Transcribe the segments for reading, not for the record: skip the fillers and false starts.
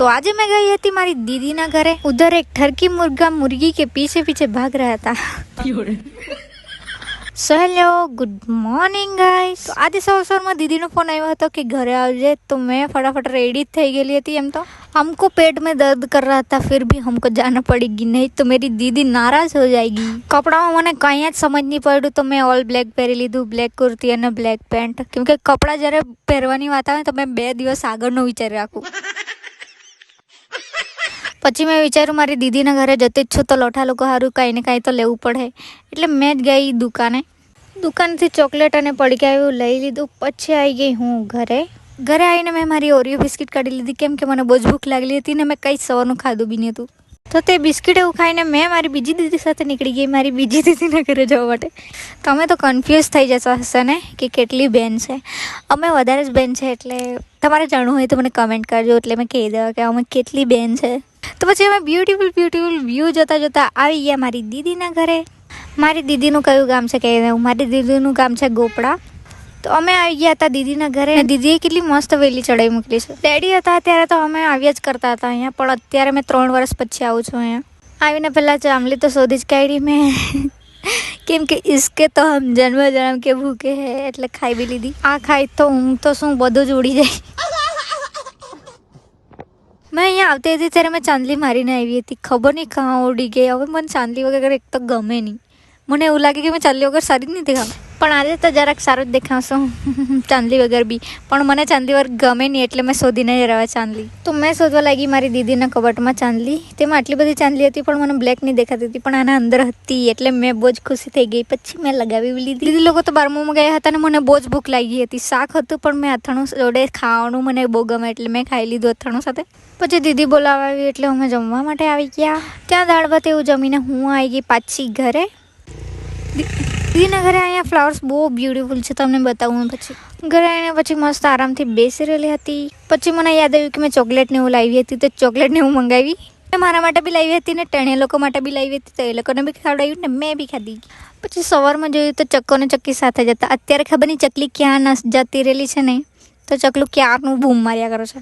तो आज मैं गई थी हमारी दीदी ना घरे। उधर एक ठरकी मुर्गा मुर्गी के पीछे पीछे भाग रहा था। So hello, good morning guys. તો આજે સવારમાં દીદીનો ફોન આવ્યો હતો કે ઘરે આવજે, તો मैं फटाफट रेडी થઈ ગયેલી હતી। એમ તો हमको पेट में दर्द कर रहा था, फिर भी हमको जाना पड़ेगी, नहीं तो मेरी दीदी नाराज हो जाएगी। કપડામાં મને કંઈ જ સમજ નહીં પડ્યું, તો મેં ઓલ બ્લેક પહેરી લીધું, બ્લેક કુર્તી અને બ્લેક પેન્ટ, કેમકે કપડાં જ્યારે પહેરવાની વાત આવે તો મેં 2 દિવસ આગળનો વિચારી રાખું। પછી મેં વિચાર્યું મારી દીદીના ઘરે જતી જ છું તો લોઠા લોકો સારું કાંઈ ને કાંઈ તો લેવું પડે, એટલે મેં જ ગઈ દુકાનથી ચોકલેટ અને પડીકા એવું લઈ લીધું। પછી આવી ગઈ હું ઘરે આવીને મેં મારી ઓરિયો બિસ્કિટ કાઢી લીધી, કેમ કે મને બહુ જ ભૂખ લાગેલી હતી ને મેં કંઈ સવારનું ખાધું બી નહીં હતું। તો તે બિસ્કિટ એવું ખાઈને મેં મારી બીજી દીદી સાથે નીકળી ગઈ મારી બીજી દીદીના ઘરે જવા માટે। તમે તો કન્ફ્યુઝ થઈ જશો હશે ને કે કેટલી બેન છે। અમે વધારે જ બેન છે, એટલે તમારે જાણવું હોય તો મને કમેન્ટ કરજો, એટલે મેં કહી દઉં કે અમે કેટલી બેન છે। તો પછી અમે બ્યુટીફુલ વ્યૂ જોતા આવી ગયા મારી દીદીના ઘરે। મારી દીદીનું કયું ગામ છે કહી દઉં, મારી દીદીનું ગામ છે ગોપડા। તો અમે આવી ગયા હતા દીદીના ઘરે। દીદીએ કેટલી મસ્ત વેલી ચડાવી મૂકેલી છે। ડેડી હતા ત્યારે તો અમે આવ્યા જ કરતા હતા અહીંયા, પણ અત્યારે મેં 3 વર્ષ પછી આવું છું અહીંયા। આવીને પહેલાં જાંબલી તો શોધી જ કાઢી મેં, કેમ કે ઇસકે તો હમ જન્મ કે ભૂકે હે, એટલે ખાઈ બી લીધી। આ ખાઈ તો હું તો શું બધું જ ઉડી જાય। મેં અહીંયા આવતી હતી ત્યારે મેં ચાંદલી મારીને આવી હતી, ખબર નહીં કાં ઉડી ગઈ। હવે મને ચાંદલી વગર એક તો ગમે નહીં, મને એવું લાગે કે મેં ચાંદલી વગર સારી જ નહીં દેખાવ, પણ આજે તો જરાક સારું જ દેખાવશું ચાંદલી વગર બી। પણ મને ચાંદલી વગર ગમે નહીં, એટલે મેં શોધીને રહેવા ચાંદલી। તો મેં શોધવા લાગી મારી દીદીના કબાટમાં ચાંદલી। તેમાં આટલી બધી ચાંદલી હતી પણ મને બ્લેક નહીં દેખાતી હતી, પણ આના અંદર હતી, એટલે મેં બહુ જ ખુશી થઈ ગઈ। પછી મેં લગાવી લીધી। દીદી લોકો તો બારમુમાં ગયા હતા અને મને બહુ જ ભૂખ લાગી હતી। શાક હતું પણ મેં અથાણું જોડે ખાવાનું મને બહુ ગમે, એટલે મેં ખાઈ લીધું અથાણું સાથે। પછી દીદી બોલાવા આવી એટલે અમે જમવા માટે આવી ગયા। ત્યાં દાળ ભાત એવું જમીને હું આવી ગઈ પાછી ઘરે। દીદીના ઘરે અહીંયા ફ્લાવર્સ બહુ બ્યુટીફુલ છે, તમને બતાવું પછી। ઘરે આવીને પછી મસ્ત આરામથી બેસી રહેલી હતી। પછી મને યાદ આવ્યું કે મેં ચોકલેટને એવું લાવી હતી, તો ચોકલેટને હું મંગાવી। મેં મારા માટે બી લાવી હતી ને ટેણે લોકો માટે બી લાવી હતી, તો એ લોકોને બી ખવડાવ્યું ને મેં બી ખાધી। પછી સવારમાં જોયું તો ચક્કો ને ચક્કી સાથે જતા। અત્યારે ખબર નહીં ચકલી ક્યાં જતી રહેલી છે ને, તો ચકલું ક્યારનું બૂમ માર્યા કરો છે।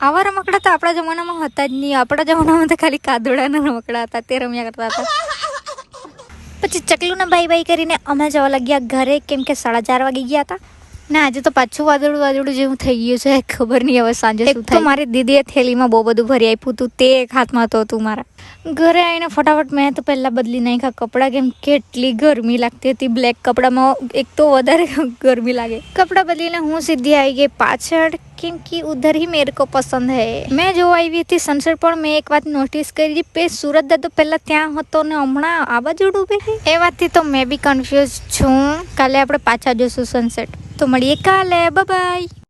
આવા રમકડા તો આપણા જમાનામાં હતા જ નહીં। આપણા જમાનામાં તો ખાલી કાદોડાના રમકડા હતા, તે રમ્યા કરતા હતા। પછી ચકલુને બાય કરીને અમે જવા લાગ્યા ઘરે, કેમ કે 4:30 વાગી ગયા હતા ને આજે તો પાછું વાદળું જેવું થઈ ગયું છે, ખબર નહીં હવે સાંજે શું થાય। મારી દીદીએ થેલીમાં બહુ બધું ભરી આપ્યું હતું, તે એક હાથમાં તો હતું મારા। ઘરે આવીને ફટાફટ મેં તો પહેલાં બદલી નાખ્યા કપડાં, કેમ કેટલી ગરમી લાગતી હતી। બ્લેક કપડામાં એક તો વધારે ગરમી લાગે। કપડાં બદલીને હું સીધી આવી ગઈ પાછળ, કેમ કે ઉધર ही मेरे को पसंद है। મેં જોવા આવી હતી સનસેટ, પણ મેં એક વાત નોટિસ કરી, પે સુરત દાદો પહેલાં ત્યાં હતો ને હમણાં આ બાજુ ડૂબે છે। એ વાતથી તો મેં બી કન્ફ્યુઝ છું। કાલે આપણે પાછા જોશું સનસેટ, તો મળીએ કાલે, બાય બાય।